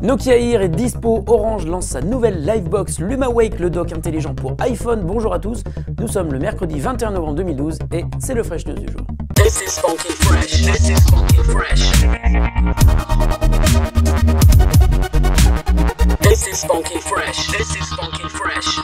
Nokia Ear est dispo, Orange lance sa nouvelle Livebox LumaWake, le dock intelligent pour iPhone. Bonjour à tous, nous sommes le mercredi 21 novembre 2012 et c'est le Fresh News du jour. This is funky fresh. This is funky fresh. This is funky fresh. This is funky fresh.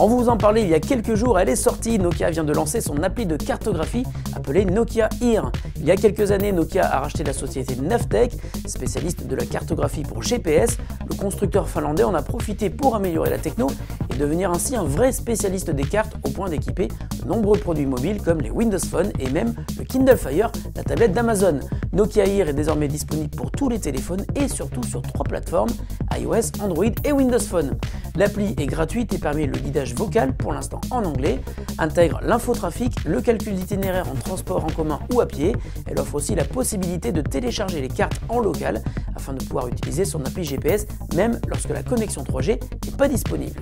On vous en parlait il y a quelques jours, elle est sortie. Nokia vient de lancer son appli de cartographie appelée Nokia Ear. Il y a quelques années, Nokia a racheté la société Navteq, spécialiste de la cartographie pour GPS. Le constructeur finlandais en a profité pour améliorer la techno et devenir ainsi un vrai spécialiste des cartes au point d'équiper de nombreux produits mobiles comme les Windows Phone et même le Kindle Fire, la tablette d'Amazon. Nokia Ear est désormais disponible pour tous les téléphones et surtout sur 3 plateformes, iOS, Android et Windows Phone. L'appli est gratuite et permet le guidage vocal, pour l'instant en anglais, intègre l'infotrafic, le calcul d'itinéraire en transport en commun ou à pied. Elle offre aussi la possibilité de télécharger les cartes en local afin de pouvoir utiliser son appli GPS même lorsque la connexion 3G n'est pas disponible.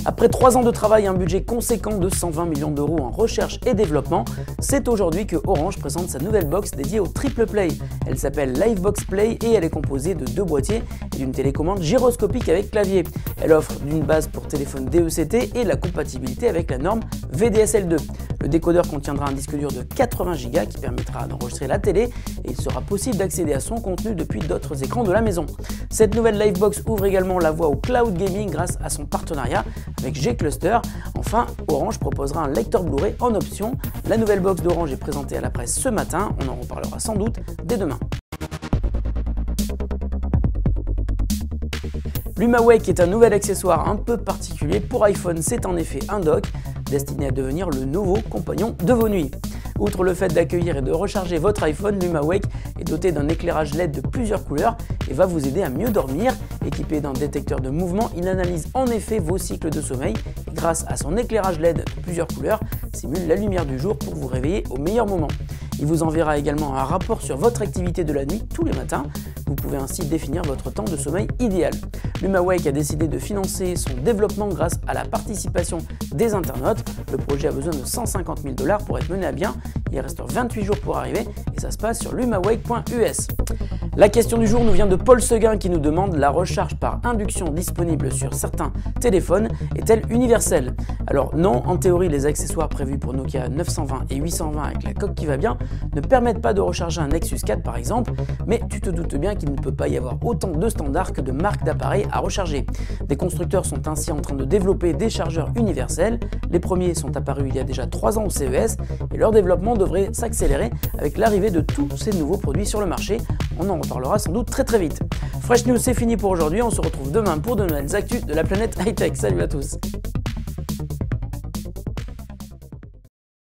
Après 3 ans de travail et un budget conséquent de 120 millions d'euros en recherche et développement, c'est aujourd'hui que Orange présente sa nouvelle box dédiée au triple play. Elle s'appelle Livebox Play et elle est composée de 2 boîtiers et d'une télécommande gyroscopique avec clavier. Elle offre une base pour téléphone DECT et la compatibilité avec la norme VDSL2. Le décodeur contiendra un disque dur de 80 Go qui permettra d'enregistrer la télé et il sera possible d'accéder à son contenu depuis d'autres écrans de la maison. Cette nouvelle Livebox ouvre également la voie au cloud gaming grâce à son partenariat avec G-Cluster. Enfin, Orange proposera un lecteur Blu-ray en option. La nouvelle box d'Orange est présentée à la presse ce matin, on en reparlera sans doute dès demain. LumaWake est un nouvel accessoire un peu particulier pour iPhone. C'est en effet un dock destiné à devenir le nouveau compagnon de vos nuits. Outre le fait d'accueillir et de recharger votre iPhone, LumaWake est doté d'un éclairage LED de plusieurs couleurs et va vous aider à mieux dormir. Équipé d'un détecteur de mouvement, il analyse en effet vos cycles de sommeil et grâce à son éclairage LED de plusieurs couleurs, simule la lumière du jour pour vous réveiller au meilleur moment. Il vous enverra également un rapport sur votre activité de la nuit tous les matins. Vous pouvez ainsi définir votre temps de sommeil idéal. LumaWake a décidé de financer son développement grâce à la participation des internautes. Le projet a besoin de 150 000 $ pour être mené à bien. Il reste 28 jours pour arriver et ça se passe sur lumawake.us. La question du jour nous vient de Paul Seguin qui nous demande: la recharge par induction disponible sur certains téléphones est-elle universelle? Alors non, en théorie les accessoires prévus pour Nokia 920 et 820 avec la coque qui va bien ne permettent pas de recharger un Nexus 4 par exemple, mais tu te doutes bien qu'il ne peut pas y avoir autant de standards que de marques d'appareils à recharger. Des constructeurs sont ainsi en train de développer des chargeurs universels. Les premiers sont apparus il y a déjà 3 ans au CES et leur développement devrait s'accélérer avec l'arrivée de tous ces nouveaux produits sur le marché. On en reparlera sans doute très vite. Fresh News, c'est fini pour aujourd'hui, on se retrouve demain pour de nouvelles actus de la planète high-tech. Salut à tous.